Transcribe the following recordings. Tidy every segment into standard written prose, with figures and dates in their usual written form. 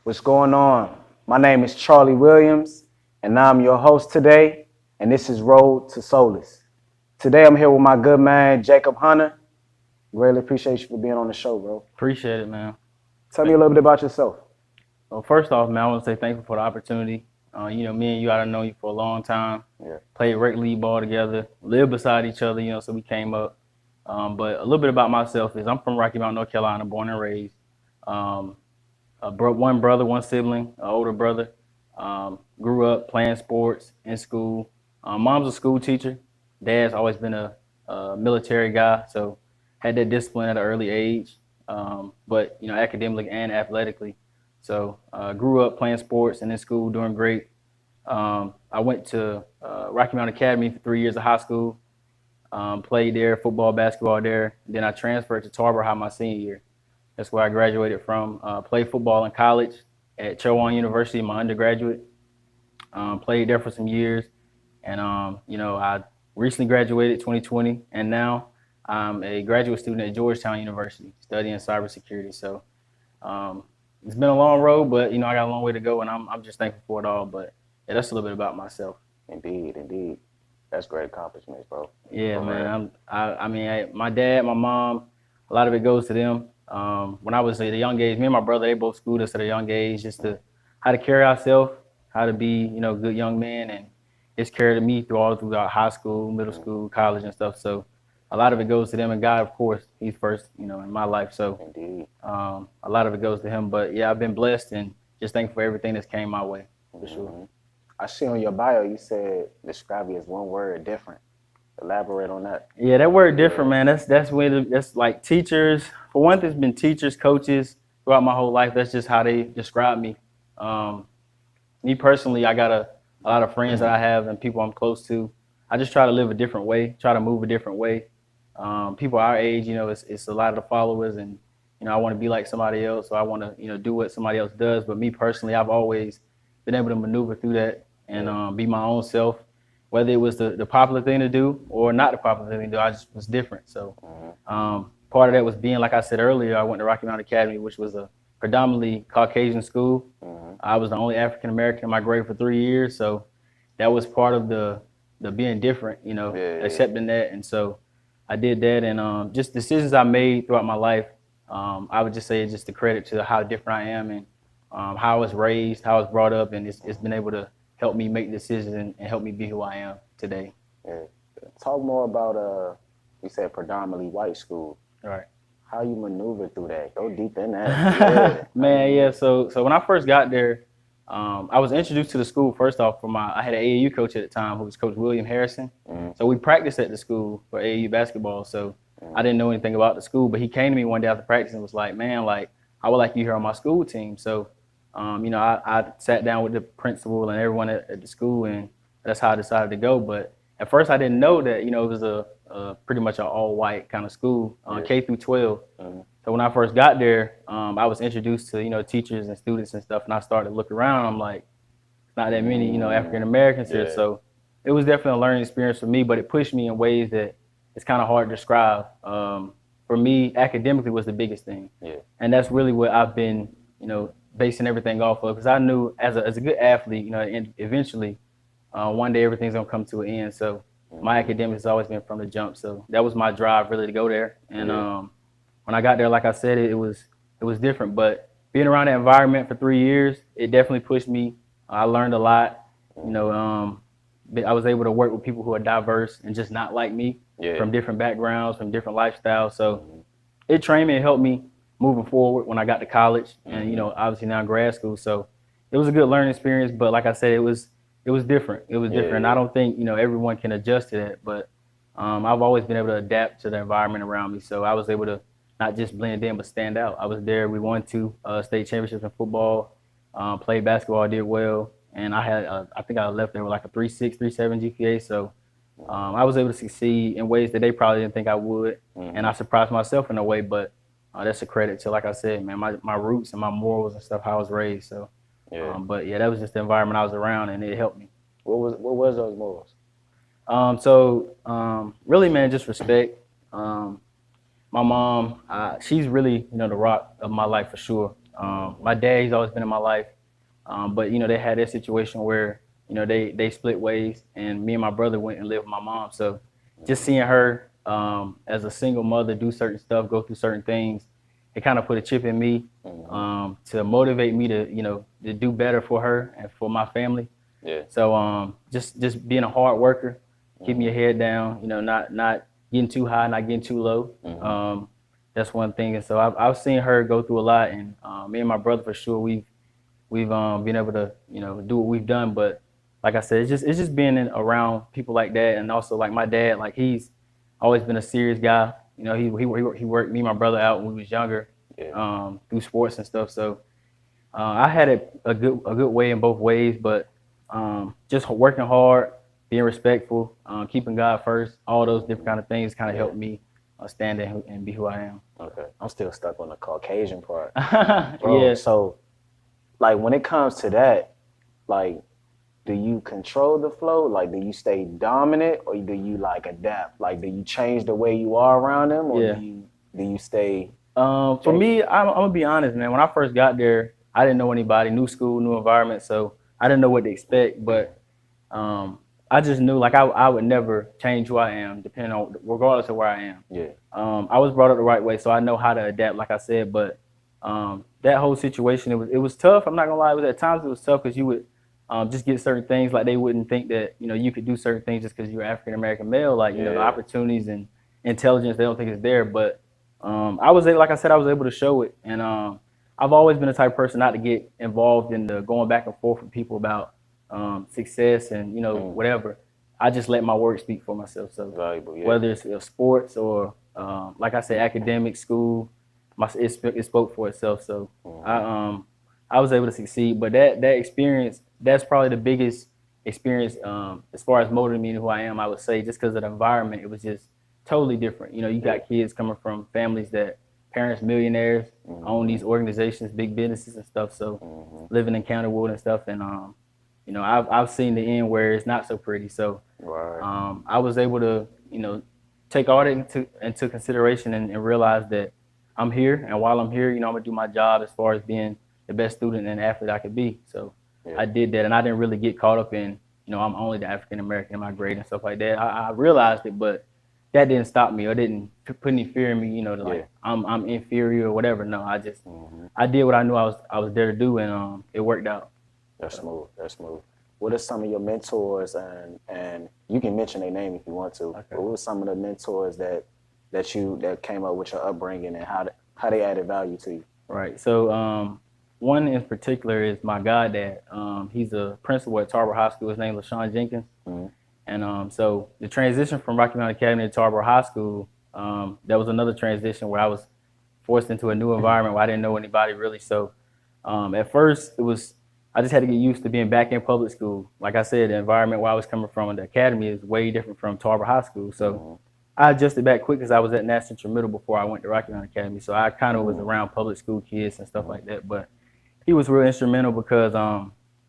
What's going on? My name is Charlie Williams, and I'm your host today, and this is Road to Soulace. Today I'm here with my good man, Jacob Hunter. Really appreciate you for being on the show, bro. Appreciate it, man. Tell me a little bit about yourself. Well, first off, man, I want to say thank you for the opportunity. Me and you, I've known you for a long time. Yeah. Played rec league ball together, lived beside each other, so we came up. But a little bit about myself is I'm from Rocky Mount, North Carolina, born and raised. One brother, one sibling, an older brother. Grew up playing sports in school. Mom's a school teacher. Dad's always been a military guy, so had that discipline at an early age. But academically and athletically. So grew up playing sports and in school doing great. I went to Rocky Mount Academy for 3 years of high school. Played there, football, basketball there. Then I transferred to Tarboro High my senior year. That's where I graduated from. Played football in college at Georgetown University, my undergraduate. Played there for some years. And, I recently graduated 2020, and now I'm a graduate student at Georgetown University studying cybersecurity. So it's been a long road, but, I got a long way to go, and I'm just thankful for it all. But, yeah, that's a little bit about myself. Indeed. That's great accomplishments, bro. Yeah, man. My dad, my mom, a lot of it goes to them. When I was at a young age, me and my brother, they both schooled us at a young age just to how to carry ourselves, how to be, good young men, and it's carried me throughout high school, middle school, college, and stuff. So a lot of it goes to them, and God, of course, He's first, in my life. So Indeed. A lot of it goes to Him. But yeah, I've been blessed and just thankful for everything that's came my way, for sure. I see on your bio you said describe you as one word, different. Elaborate on that. Yeah, that word different, man. That's like teachers. For one, there's been teachers, coaches throughout my whole life. That's just how they describe me. Me personally, I got a lot of friends that I have and people I'm close to. I just try to live a different way, try to move a different way. People our age, it's a lot of the followers, and I want to be like somebody else, so I want to do what somebody else does. But me personally, I've always been able to maneuver through that and be my own self. Whether it was the popular thing to do or not the popular thing to do, I just was different. So part of that was being, like I said earlier, I went to Rocky Mount Academy, which was a predominantly Caucasian school. I was the only African American in my grade for 3 years, so that was part of the being different, accepting that. And so I did that, and just decisions I made throughout my life, I would just say it's just a credit to how different I am and how I was raised, how I was brought up, and it's been able to help me make decisions and help me be who I am today. Yeah. Talk more about you said predominantly white school. All right. How you maneuver through that? Go deep in that. Yeah. Man, yeah. So when I first got there, I was introduced to the school first off from I had an AAU coach at the time who was Coach William Harrison. So we practiced at the school for AAU basketball. So I didn't know anything about the school, but he came to me one day after practice and was like, "Man, I would like you here on my school team." So I sat down with the principal and everyone at the school, and that's how I decided to go. But at first, I didn't know that, it was a pretty much an all-white kind of school, K through 12. So when I first got there, I was introduced to, teachers and students and stuff, and I started to look around. I'm like, not that many, African Americans here. So it was definitely a learning experience for me, but it pushed me in ways that it's kind of hard to describe. For me, academically was the biggest thing. Yeah. And that's really what I've been, basing everything off of, because I knew as a good athlete, and eventually one day everything's gonna come to an end. So my academics has always been from the jump. So that was my drive really to go there. And when I got there, like I said, it was different. But being around that environment for 3 years, it definitely pushed me. I learned a lot. I was able to work with people who are diverse and just not like me, from different backgrounds, from different lifestyles. So it trained me and helped me moving forward when I got to college and, obviously now grad school. So it was a good learning experience, but like I said, it was different. It was different. I don't think, everyone can adjust to that, but I've always been able to adapt to the environment around me. So I was able to not just blend in, but stand out. I was there. We won 2 state championships in football, played basketball, did well. And I had, I think I left there with like a 3.6, 3.7 GPA. So I was able to succeed in ways that they probably didn't think I would. And I surprised myself in a way, but that's a credit to, like I said, man, my roots and my morals and stuff, how I was raised. So, but yeah, that was just the environment I was around, and it helped me. What was those morals? Really, man, just respect. My mom, she's really, the rock of my life for sure. My dad, he's always been in my life, but you know they had this situation where you know they split ways, and me and my brother went and lived with my mom. So just seeing her as a single mother do certain stuff, go through certain things, it kind of put a chip in me to motivate me to you know to do better for her and for my family. Yeah. So just being a hard worker, keeping your head down, you know, not getting too high, not getting too low. That's one thing. And so I've seen her go through a lot, and me and my brother for sure we've been able to you know do what we've done. But like I said, it's just being around people like that, and also like my dad, like he's always been a serious guy. You know, he worked me and my brother out when we was younger, through sports and stuff. So I had it a good way in both ways, but just working hard, being respectful, keeping God first, all those different kind of things kind of helped me stand and be who I am. Okay. I'm still stuck on the Caucasian part. Bro, Yeah. so, like, when it comes to that, like, do you control the flow? Like, do you stay dominant, or do you, like, adapt? Like, do you change the way you are around them, or Yeah. do you stay... For me, I'm gonna be honest, man. When I first got there, I didn't know anybody, new school, new environment, so I didn't know what to expect. But I just knew like I would never change who I am, depending on regardless of where I am. Yeah. I was brought up the right way, so I know how to adapt, like I said. But that whole situation, it was tough. I'm not gonna lie, at times it was tough because you would just get certain things like they wouldn't think that you know you could do certain things just because you're African American male, like you know the opportunities and intelligence they don't think is there. But I was able, like I said, I was able to show it, and I've always been the type of person not to get involved in the going back and forth with people about success and you know whatever. I just let my work speak for myself. So Valuable, yeah. whether it's sports or like I said, academic, school, it spoke for itself. So I was able to succeed. But that experience, that's probably the biggest experience as far as motivating me to who I am. I would say just because of the environment, it was just totally different. You know, you got kids coming from families that parents millionaires own these organizations, big businesses and stuff. So living in Counterwood and stuff, and you know, I've seen the end where it's not so pretty. So I was able to, you know, take all that into consideration and realize that I'm here, and while I'm here, you know, I'm gonna do my job as far as being the best student and athlete I could be. So I did that, and I didn't really get caught up in, you know, I'm only the African American in my grade and stuff like that. I realized it, but that didn't stop me or didn't put any fear in me, you know, to like I'm inferior or whatever. No, I just I did what I knew I was there to do, and it worked out. That's smooth. That's smooth. What are some of your mentors, and you can mention their name if you want to. Okay. But what were some of the mentors that came up with your upbringing, and how they added value to you? Right. So one in particular is my goddad. He's a principal at Tarboro High School. His name is LaShawn Jenkins. And so the transition from Rocky Mountain Academy to Tarboro High School, that was another transition where I was forced into a new environment where I didn't know anybody really. So at first I just had to get used to being back in public school. Like I said, the environment where I was coming from in the academy is way different from Tarboro High School. So I adjusted back quick because I was at Nash Central Middle before I went to Rocky Mountain Academy. So I kind of was around public school kids and stuff like that. But he was real instrumental because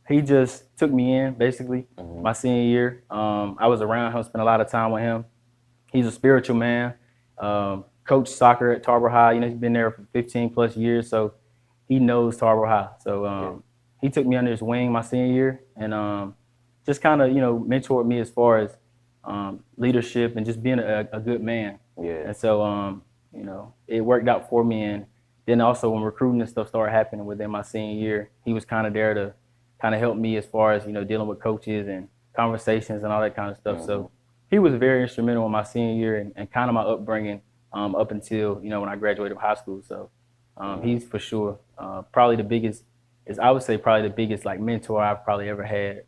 he just took me in basically my senior year. I was around him, spent a lot of time with him. He's a spiritual man. Coached soccer at Tarboro High. You know, he's been there for 15 plus years, so he knows Tarboro High. So he took me under his wing my senior year, and just kind of, you know, mentored me as far as leadership and just being a good man. Yeah. And so, you know, it worked out for me. And then also when recruiting and stuff started happening within my senior year, he was kind of there to kind of help me as far as, you know, dealing with coaches and conversations and all that kind of stuff. So he was very instrumental in my senior year and kind of my upbringing up until, you know, when I graduated high school. So he's for sure probably the biggest, I would say probably the biggest like mentor I've probably ever had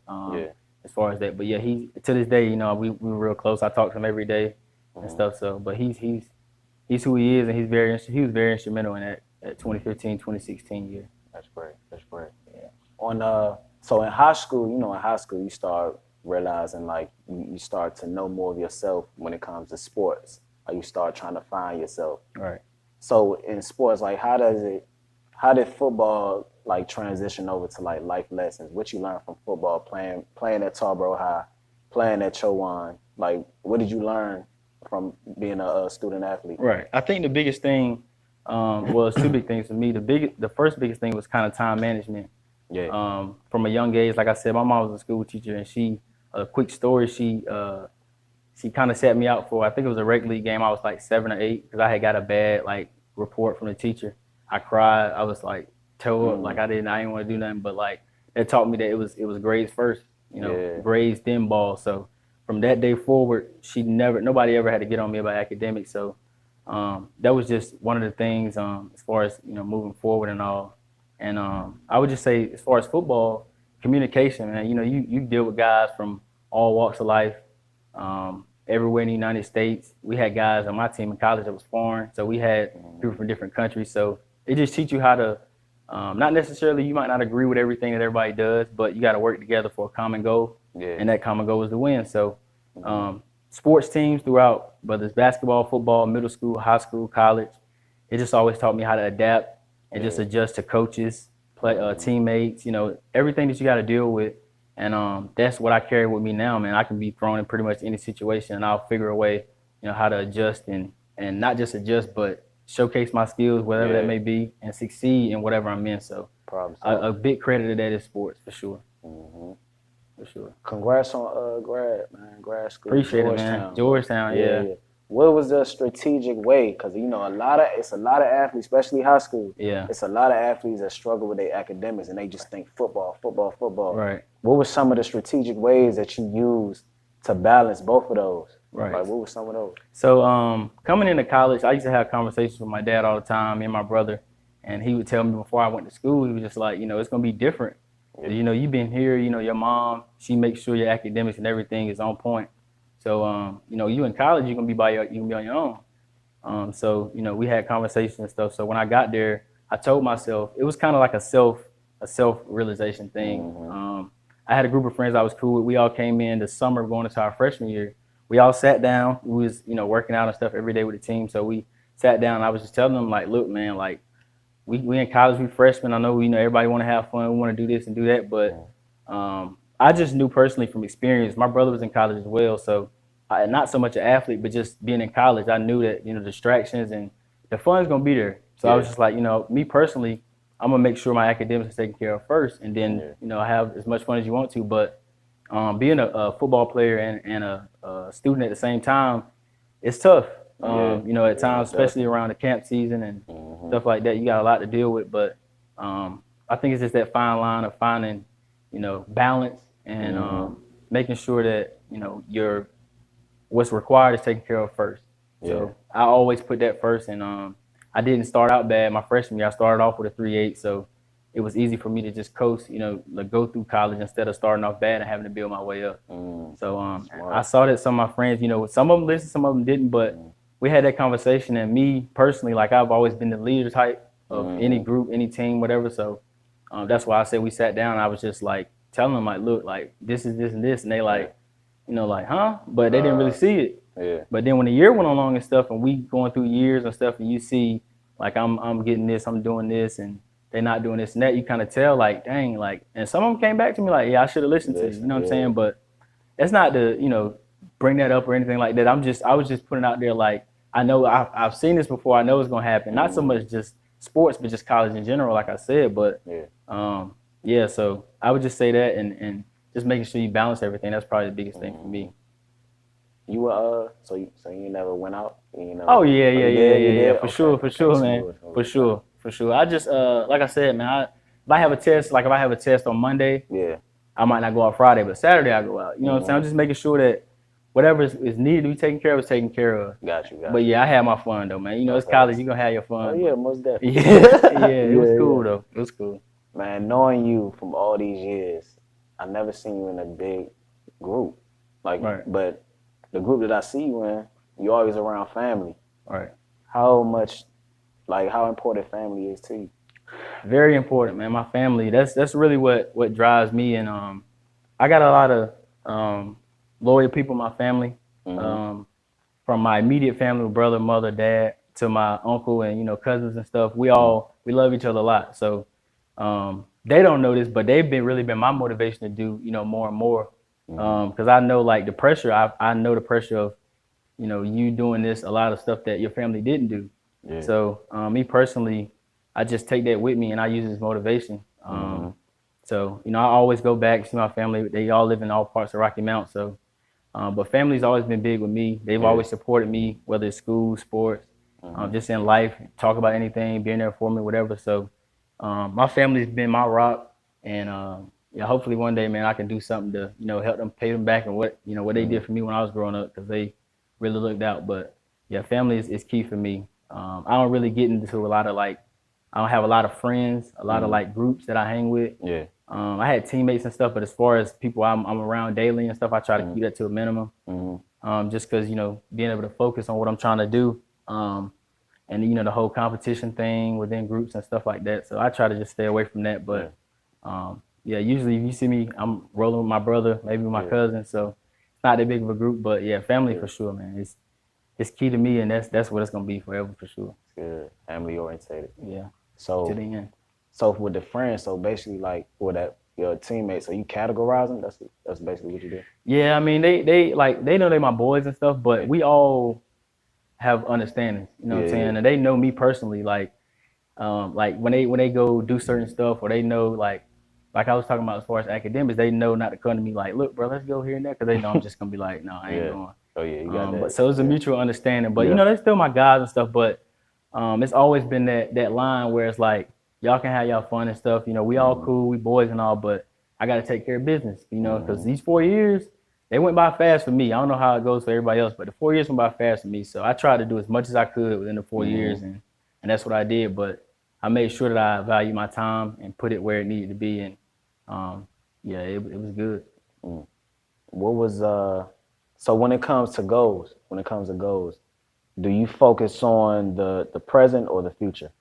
as far as that. But yeah, he to this day, you know, we were real close. I talk to him every day and stuff. So, but he's who he is, and he was very instrumental in that 2015, 2016 year. That's great. That's great. Yeah. So in high school, you know, you start realizing like you start to know more of yourself when it comes to sports. Like you start trying to find yourself. Right. So in sports, like how did football like transition over to like life lessons? What you learned from football, playing at Tarboro High, playing at Chowan? Like what did you learn from being a student athlete? Right. I think the biggest thing Well, it's two big things for me. The first biggest thing was kind of time management. Yeah. From a young age, like I said, my mom was a school teacher, and a quick story, she kind of set me out for, I think it was a rec league game. I was like 7 or 8 because I had got a bad like report from the teacher. I cried. I was like toe up, like I didn't want to do nothing, but like it taught me that it was grades first, grades then ball. So from that day forward, nobody ever had to get on me about academics. So that was just one of the things as far as moving forward and all. And I would just say, as far as football, communication, man. You deal with guys from all walks of life. Everywhere in the United States. We had guys on my team in college that was foreign, so we had people from different countries. So it just teach you how to, not necessarily, you might not agree with everything that everybody does, but you got to work together for a common goal, and that common goal is to win. So sports teams throughout, whether it's basketball, football, middle school, high school, college, it just always taught me how to adapt and just adjust to coaches, teammates, everything that you got to deal with. And that's what I carry with me now, man. I can be thrown in pretty much any situation, and I'll figure a way, how to adjust and not just adjust, but showcase my skills, whatever that may be, and succeed in whatever I'm in. So a big credit to that is sports, for sure. For sure. Congrats on grad school. Appreciate it, man. Georgetown, yeah. What was the strategic way? Because it's a lot of athletes, especially high school. Yeah. It's a lot of athletes that struggle with their academics, and they just think football. Right. What were some of the strategic ways that you used to balance both of those? Right. Like, what were some of those? So coming into college, I used to have conversations with my dad all the time, me and my brother, and he would tell me before I went to school, he was just like, it's gonna be different. Yeah. You've been here. Your mom, she makes sure your academics and everything is on point. So, you in college, you're gonna be on your own. So, we had conversations and stuff. So when I got there, I told myself, it was kind of like a self-realization thing. I had a group of friends I was cool with. We all came in the summer going into our freshman year. We all sat down. We was, working out and stuff every day with the team. So we sat down. And I was just telling them, like, look, man, like, we in college, we freshmen. I know, everybody want to have fun. We want to do this and do that. But I just knew personally from experience, my brother was in college as well, so not so much an athlete, but just being in college, I knew that, distractions and the fun's going to be there. So I was just like, me personally, I'm going to make sure my academics are taken care of first, and then, have as much fun as you want to. But being a football player and a student at the same time, it's tough. At times, especially around the camp season and stuff like that, you got a lot to deal with. But I think it's just that fine line of finding, balance and making sure that what's required is taken care of first. So I always put that first, and I didn't start out bad my freshman year. I started off with a 3.8, so it was easy for me to just coast, go through college instead of starting off bad and having to build my way up. So I saw that some of my friends, some of them listened, some of them didn't, but we had that conversation. And me personally, like, I've always been the leader type of any group, any team, whatever. So that's why I said we sat down. And I was just like telling them, like, look, like, this is this and this, and they like, like, huh? But they didn't really see it. Yeah. But then when the year went along and stuff, and we going through years and stuff, and you see, like, I'm getting this, I'm doing this, and they're not doing this and that, you kind of tell, like, dang, like, and some of them came back to me like, yeah, I should have listened to you. You know what I'm saying? But that's not to, bring that up or anything like that. I was just putting out there, like, I know I've seen this before. I know it's gonna happen. Not so much just sports, but just college in general, like I said. But so I would just say that, and just making sure you balance everything. That's probably the biggest thing for me. You were so you never went out? Oh yeah. For sure, man. Good. For sure. I just like I said, man. If I have a test on Monday, I might not go out Friday, but Saturday I go out. You know what I'm saying? I'm just making sure that whatever is needed to be taken care of is taken care of. Got you. But yeah, I had my fun though, man. It's college, you're gonna have your fun. Oh yeah, most definitely. It was cool though. It was cool. Man, knowing you from all these years, I never seen you in a big group. But the group that I see you in, you always around family. Right. How important family is to you? Very important, man. My family. That's really what drives me, and I got a lot of loyal people in my family. From my immediate family, brother, mother, dad, to my uncle and cousins and stuff. We love each other a lot. So they don't know this, but they've really been my motivation to do more and more. Because I know, like, the pressure. I know the pressure of you doing this, a lot of stuff that your family didn't do. Yeah. So me personally, I just take that with me and I use it as motivation. So I always go back see my family. They all live in all parts of Rocky Mount. So, but family's always been big with me. They've always supported me, whether it's school, sports, just in life. Talk about anything, being there for me, whatever. So, my family's been my rock, and yeah, hopefully one day, man, I can do something to help them pay them back and what they did for me when I was growing up because they really looked out. But yeah, family is key for me. I don't really get into a lot of like, I don't have a lot of friends, a lot of like groups that I hang with. Yeah. I had teammates and stuff, but as far as people I'm around daily and stuff, I try to keep that to a minimum. Just because being able to focus on what I'm trying to do, and the whole competition thing within groups and stuff like that. So I try to just stay away from that. But yeah, usually if you see me, I'm rolling with my brother, maybe with my cousin. So it's not that big of a group, but yeah, family for sure, man. It's key to me, and that's what it's gonna be forever for sure. Good. Family orientated. Yeah. So To the end. So with the friends, so basically like with that your teammates, so you categorize them. That's basically what you do. Yeah, I mean they know they my boys and stuff, but we all have understanding. You know what I'm saying? And they know me personally. Like when they go do certain stuff, or they know like I was talking about as far as academics, they know not to come to me like, look, bro, let's go here and there, because they know I'm just gonna be like, no, I ain't going. Oh yeah, you got that. But so it's a mutual understanding. But they're still my guys and stuff. But it's always been that line where it's like y'all can have y'all fun and stuff. We all cool, we boys and all, but I got to take care of business. Because these 4 years they went by fast for me. I don't know how it goes for everybody else, but the 4 years went by fast for me. So I tried to do as much as I could within the 4 years, and that's what I did. But I made sure that I value my time and put it where it needed to be. And yeah, it was good. What was so when it comes to goals, do you focus on the present or the future?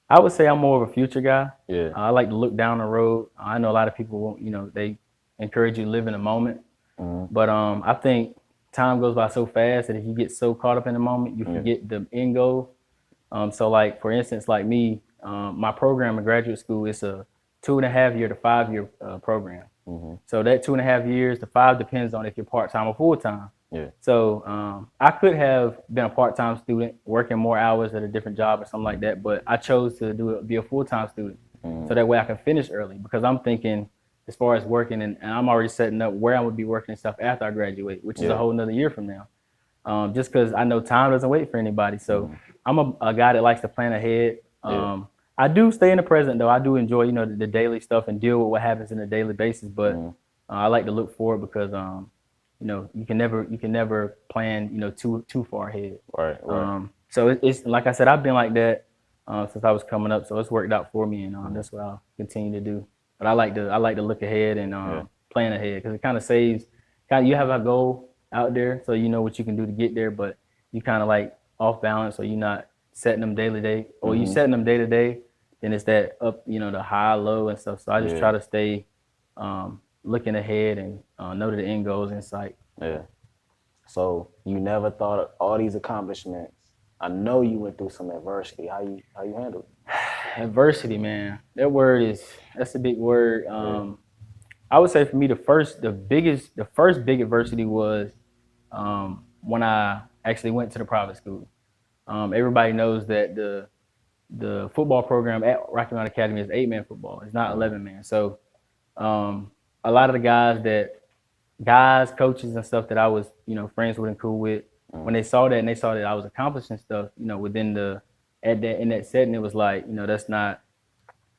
I would say I'm more of a future guy. Yeah. I like to look down the road. I know a lot of people won't, they encourage you to live in the moment. But I think time goes by so fast that if you get so caught up in the moment, you forget the end goal. So like, for instance, like me, my program in graduate school is a 2.5 year to 5 year program. So that 2.5 years to 5 depends on if you're part-time or full-time. Yeah. So I could have been a part-time student working more hours at a different job or something like that, but I chose to be a full-time student. So that way I can finish early, because I'm thinking as far as working, and I'm already setting up where I would be working and stuff after I graduate, which is a whole nother year from now. Just because I know time doesn't wait for anybody. So I'm a guy that likes to plan ahead. I do stay in the present though. I do enjoy, the daily stuff and deal with what happens in a daily basis. But I like to look forward because, you can never plan, too far ahead. Right. So it's like I said, I've been like that since I was coming up. So it's worked out for me, and that's what I'll continue to do. But I like to look ahead and plan ahead, because it kind of saves. You have a goal out there, so you know what you can do to get there. But you kind of like off balance, or you're not setting them day to day, or you setting them day to day. Then it's that up, the high, low, and stuff. So I just try to stay looking ahead and know that the end goal is in sight. Yeah. So you never thought of all these accomplishments. I know you went through some adversity. How you handled it? Adversity, man. That's a big word. I would say for me, the first big adversity was when I actually went to the private school. Everybody knows that the football program at Rocky Mount Academy is 8-man football. It's not 11-man. So a lot of the guys, coaches and stuff that I was, friends with and cool with, when they saw that and they saw that I was accomplishing stuff, within in that setting, it was like, that's not,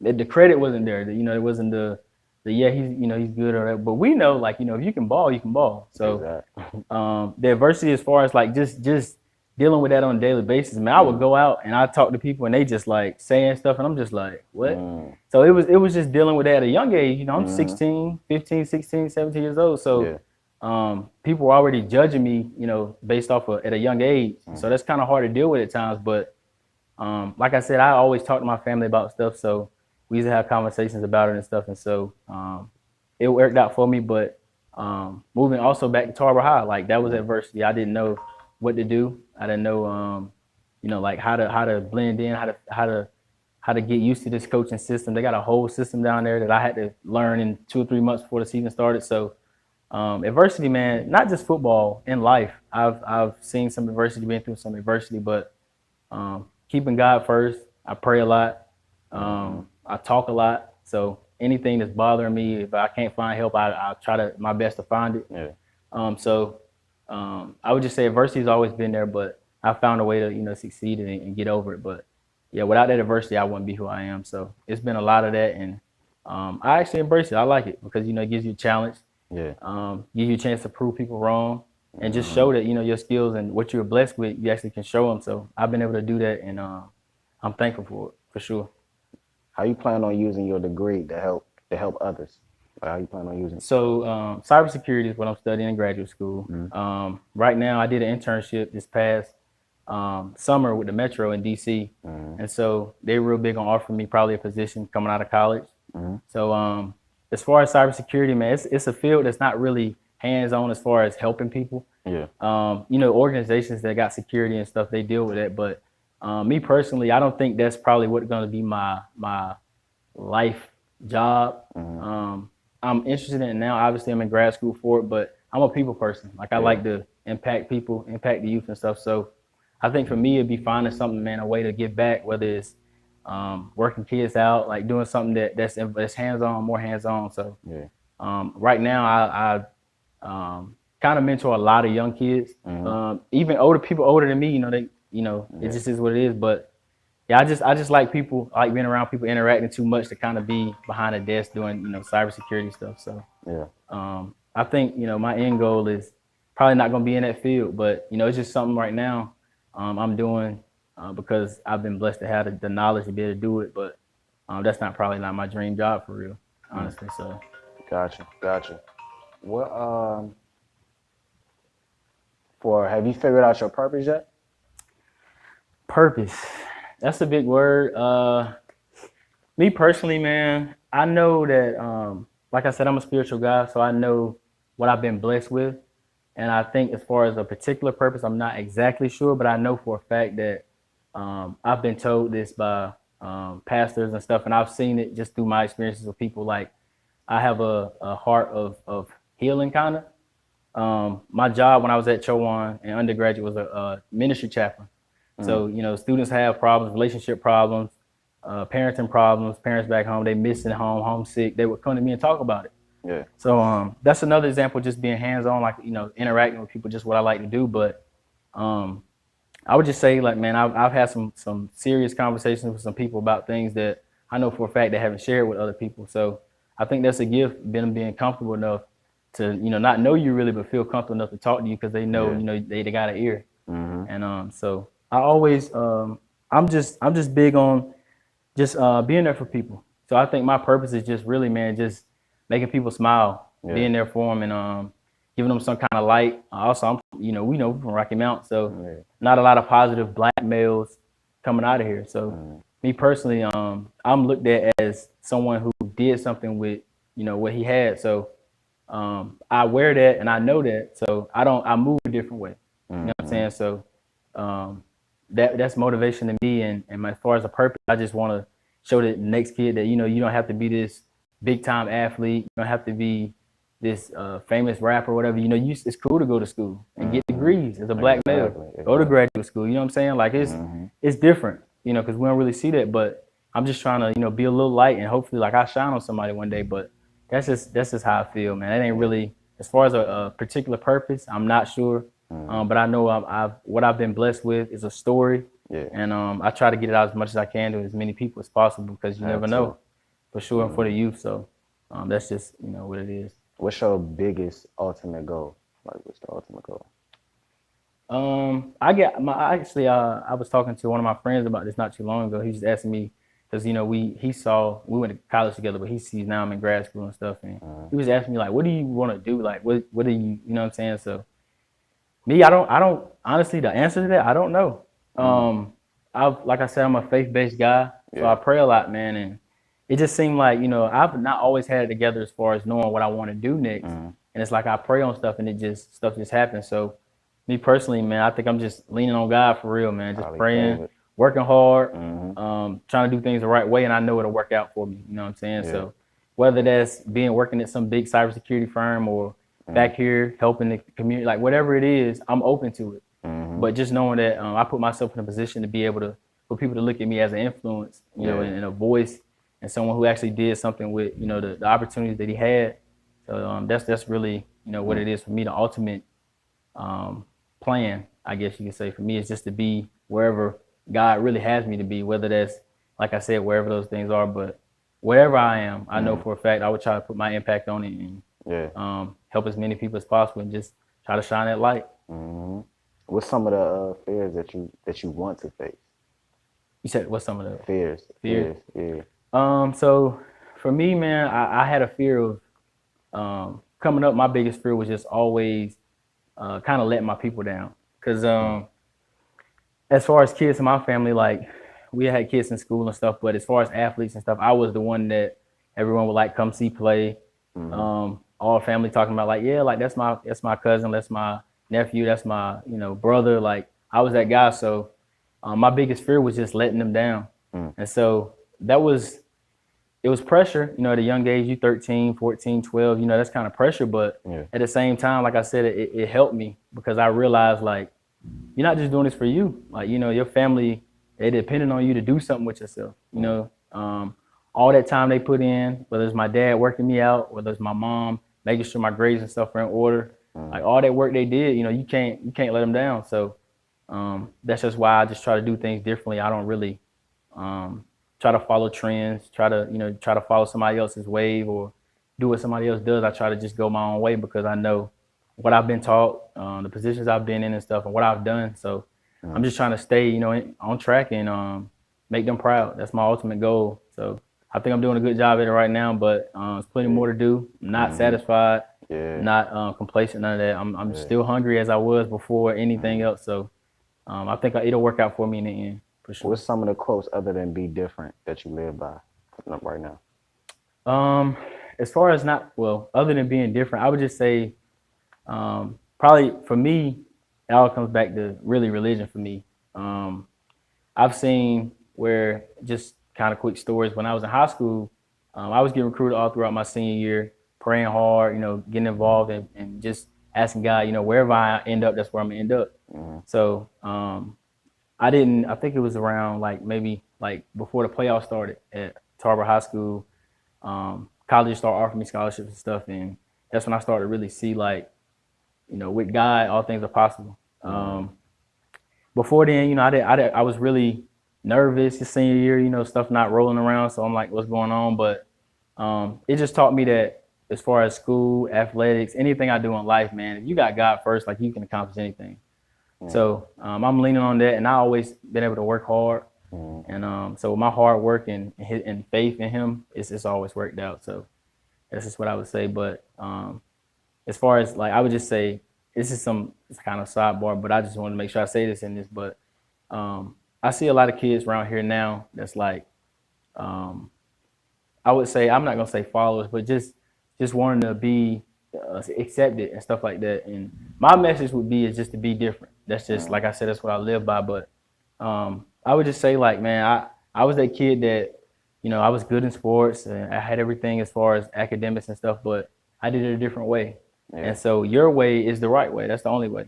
the credit wasn't there. It wasn't the he's good or that. But we know, like, if you can ball, you can ball. So the adversity as far as like just dealing with that on a daily basis, man, I would go out and I talk to people and they just like saying stuff and I'm just like, what? So it was just dealing with that at a young age. I'm 15, 16, 17 years old. So people were already judging me, based off of at a young age. So that's kind of hard to deal with at times. But like I said, I always talk to my family about stuff. So we used to have conversations about it and stuff. And so it worked out for me. But moving also back to Tarboro High, like that was adversity. I didn't know what to do. I didn't know, like how to blend in, how to get used to this coaching system. They got a whole system down there that I had to learn in 2 or 3 months before the season started. So adversity, man, not just football, in life. I've seen some adversity, been through some adversity, but keeping God first. I pray a lot. I talk a lot. So anything that's bothering me, if I can't find help, I'll try my best to find it. Yeah. I would just say adversity has always been there, but I found a way to succeed and get over it. But yeah, without that adversity, I wouldn't be who I am. So it's been a lot of that, and I actually embrace it. I like it because it gives you a challenge. Yeah. Give you a chance to prove people wrong, and just show that your skills and what you're blessed with, you actually can show them. So I've been able to do that, and I'm thankful for it for sure. How you plan on using your degree to help others? Like, how you plan on using it? So cybersecurity is what I'm studying in graduate school. Right now, I did an internship this past summer with the Metro in DC, and so they were real big on offering me probably a position coming out of college. So as far as cybersecurity, man, it's a field that's not really hands-on as far as helping people. Yeah. Organizations that got security and stuff, they deal with that. But me personally, I don't think that's probably what's going to be my life job. I'm interested in it now. Obviously, I'm in grad school for it, but I'm a people person. Like, I like to impact people, impact the youth and stuff. So I think for me, it'd be finding something, man, a way to give back, whether it's working kids out, like doing something that's hands-on, more hands-on. So right now, I kind of mentor a lot of young kids, even people older than me. It just is what it is. But yeah, I just like people. I like being around people, interacting too much to kind of be behind a desk doing cybersecurity stuff. So I think my end goal is probably not going to be in that field, but it's just something right now I'm doing because I've been blessed to have the knowledge to be able to do it. But that's probably not my dream job for real, honestly. So Gotcha. What have you figured out your purpose yet? Purpose. That's a big word. Me personally, man, I know that, like I said, I'm a spiritual guy, so I know what I've been blessed with. And I think as far as a particular purpose, I'm not exactly sure, but I know for a fact that I've been told this by pastors and stuff, and I've seen it just through my experiences with people. Like, I have a heart of healing, kind of. My job when I was at Chowan in undergraduate was a ministry chaplain. So, students have problems, relationship problems, parenting problems, parents back home, they missing home, homesick. They would come to me and talk about it. Yeah. So that's another example, just being hands-on, like, interacting with people, just what I like to do. But I would just say, like, man, I've had some serious conversations with some people about things that I know for a fact they haven't shared with other people. So I think that's a gift, being comfortable enough to, not know you really, but feel comfortable enough to talk to you because they know, they got an ear. And so I always, I'm just big on just being there for people. So I think my purpose is just really, man, just making people smile, being there for them, and giving them some kind of light. Also, we know from Rocky Mount, so not a lot of positive black males coming out of here. So me personally, I'm looked at as someone who did something with, what he had. So I wear that and I know that. So I move a different way. You know what I'm saying? So that's motivation to me. And as far as a purpose, I just want to show the next kid that, you don't have to be this big time athlete. You don't have to be this famous rapper or whatever. It's cool to go to school and get degrees as a black male. Go to graduate school. You know what I'm saying? Like, it's different, because we don't really see that. But I'm just trying to, be a little light, and hopefully, like, I shine on somebody one day. But that's just how I feel, man. That ain't really, as far as a particular purpose, I'm not sure. But I know what I've been blessed with is a story. And I try to get it out as much as I can to as many people as possible, because you never know, for sure, and for the youth. So that's just, what it is. What's your biggest ultimate goal? Like, what's the ultimate goal? I was talking to one of my friends about this not too long ago. He was asking me, because we went to college together, but he sees now I'm in grad school and stuff, and he was asking me, like, what do you want to do? Like, what do you know what I'm saying? So me, I don't honestly, the answer to that, I don't know. Like I said, I'm a faith-based guy, so I pray a lot, man, and it just seemed like, I've not always had it together as far as knowing what I want to do next. And it's like I pray on stuff and stuff just happens. So me personally, man, I think I'm just leaning on God for real, man. Just praying, working hard, trying to do things the right way, and I know it'll work out for me. You know what I'm saying? So whether that's working at some big cybersecurity firm or back here helping the community, like whatever it is, I'm open to it. But just knowing that I put myself in a position to be able to, for people to look at me as an influence, you know, and a voice and someone who actually did something with, you know, the opportunities that he had. So that's really, you know, what it is for me. The ultimate plan, I guess you could say, for me is just to be wherever God really has me to be, whether that's, like I said, wherever those things are. But wherever I am, I know for a fact I would try to put my impact on it and help as many people as possible and just try to shine that light. What's some of the fears that you want to face? You said what's some of the Fears? Yeah. So for me, man, I had a fear of coming up. My biggest fear was just always kind of letting my people down. Cause as far as kids in my family, like we had kids in school and stuff, but as far as athletes and stuff, I was the one that everyone would like come see play. All family talking about like, yeah, like that's my cousin, that's my nephew, that's my, you know, brother. Like I was that guy. So my biggest fear was just letting them down. And so it was pressure, you know, at a young age, you 13, 14, 12, you know, that's kind of pressure. But at the same time, like I said, it helped me because I realized like, you're not just doing this for you. Like, you know, your family, they depending on you to do something with yourself. You know, all that time they put in, whether it's my dad working me out, whether it's my mom making sure my grades and stuff are in order, like all that work they did, you know, you can't let them down. So that's just why I just try to do things differently. I don't really try to follow trends, try to follow somebody else's wave or do what somebody else does. I try to just go my own way because I know what I've been taught, the positions I've been in and stuff, and what I've done. So I'm just trying to stay, you know, on track and make them proud. That's my ultimate goal. So I think I'm doing a good job at it right now, but there's plenty more to do. I'm not satisfied, not complacent, none of that. I'm still hungry as I was before anything else. So I think it'll work out for me in the end, for sure. What's some of the quotes other than "be different" that you live by right now? As far as other than being different, I would just say probably for me, it all comes back to really religion for me. I've seen where, just kind of quick stories, when I was in high school, I was getting recruited all throughout my senior year, praying hard, you know, getting involved and just asking God, you know, wherever I end up, that's where I'm gonna end up. So I think it was around maybe before the playoffs started at Tarboro High School, colleges started offering me scholarships and stuff, and that's when I started to really see you know, with God, all things are possible. Before then, you know, I was really nervous your senior year, you know, stuff not rolling around. So I'm like, what's going on? But it just taught me that as far as school, athletics, anything I do in life, man, if you got God first, like you can accomplish anything. So I'm leaning on that, and I always been able to work hard. And so my hard work and faith in Him, it's always worked out. So that's just what I would say. But as far as I would just say, it's kind of sidebar, but I just wanted to make sure I say this in this. But I see a lot of kids around here now that's I would say, I'm not gonna say followers, but just wanting to be accepted and stuff like that. And my message would be is just to be different. That's just, like I said, that's what I live by. But I would just say, man, I was that kid that, you know, I was good in sports and I had everything as far as academics and stuff, but I did it a different way. And so your way is the right way. That's the only way.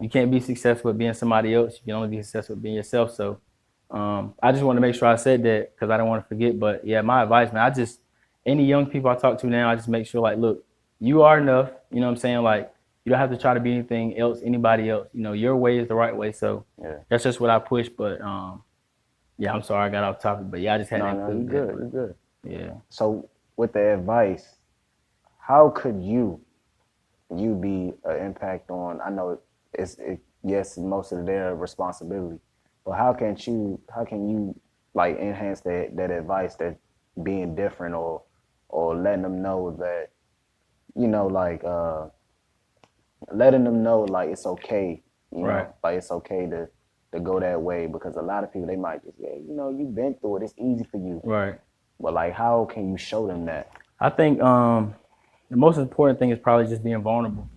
You can't be successful at being somebody else. You can only be successful at being yourself. So I just want to make sure I said that because I don't want to forget. But yeah, my advice, man, any young people I talk to now, I just make sure look, you are enough. You know what I'm saying? You don't have to try to be anything else, anybody else. You know, your way is the right way. So that's just what I push. But yeah, I'm sorry I got off topic. But yeah, I just had that. No, you're good. Yeah. So with the advice, how could you be an impact on? I know yes, most of their responsibility, but how can you enhance that advice, that being different or letting them know that, you know, letting them know it's okay, you know, it's okay to go that way, because a lot of people, they might just, you know, you've been through it, it's easy for you. Right. But how can you show them that? I think the most important thing is probably just being vulnerable.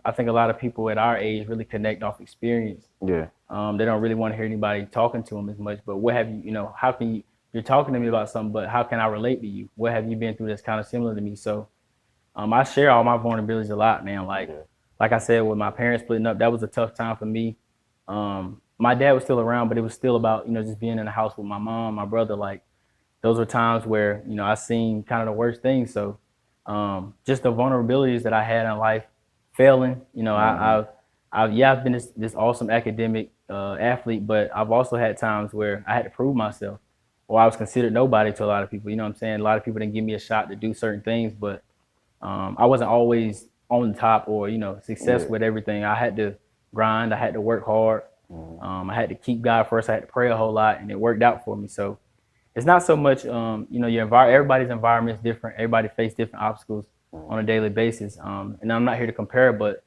I think a lot of people at our age really connect off experience. Yeah. They don't really want to hear anybody talking to them as much. But what have you know, how can you're talking to me about something, but how can I relate to you? What have you been through that's kind of similar to me? So I share all my vulnerabilities a lot, man. like I said, with my parents splitting up, that was a tough time for me. My dad was still around, but it was still about, just being in the house with my mom, my brother. Like, those were times where, I seen kind of the worst things. So just the vulnerabilities that I had in life, failing, I've been this awesome academic athlete, but I've also had times where I had to prove myself, or I was considered nobody to a lot of people. You know what I'm saying? A lot of people didn't give me a shot to do certain things, but I wasn't always on top or, successful with everything. I had to grind. I had to work hard. I had to keep God first. I had to pray a whole lot, and it worked out for me. So it's not so much, everybody's environment is different. Everybody faces different obstacles on a daily basis. And I'm not here to compare, but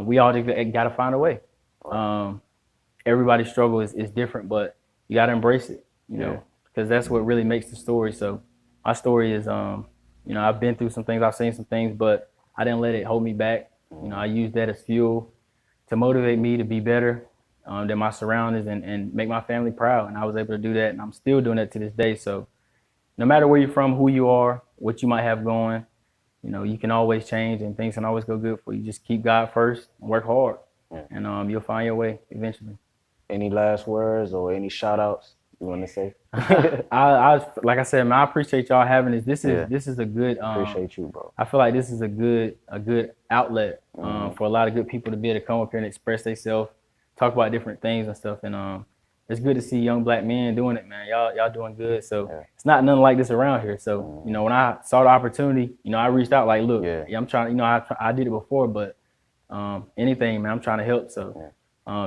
we all just got to find a way. Everybody's struggle is different, but you got to embrace it, because that's what really makes the story. So my story is, I've been through some things, I've seen some things, but I didn't let it hold me back. I used that as fuel to motivate me to be better than my surroundings and make my family proud. And I was able to do that, and I'm still doing that to this day. So no matter where you're from, who you are, what you might have going, you can always change and things can always go good for you. Just keep God first and work hard, and you'll find your way eventually. Any last words or any shout outs you want to say? I like I said, man, I appreciate y'all having this. This is a good. Appreciate you, bro. I feel like this is a good outlet for a lot of good people to be able to come up here and express themselves, talk about different things and stuff. And it's good to see young black men doing it, man. Y'all doing good. So it's not nothing like this around here. So when I saw the opportunity, I reached out like, look, I'm trying. I did it before, but anything, man, I'm trying to help. So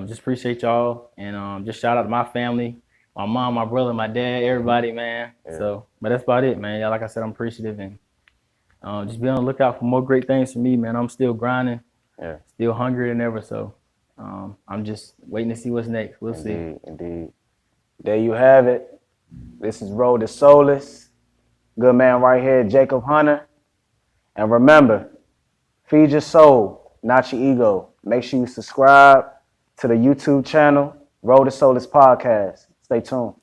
just appreciate y'all, and just shout out to my family. My mom, my brother, my dad, everybody, man. So, but that's about it, man. Yeah, like I said, I'm appreciative, and just be on the lookout for more great things for me, man. I'm still grinding, still hungrier than ever. So, I'm just waiting to see what's next. We'll see. Indeed. There you have it. This is Road to Soulace. Good man right here, Jacob Hunter. And remember, feed your soul, not your ego. Make sure you subscribe to the YouTube channel, Road to Soulace Podcast. Stay tuned.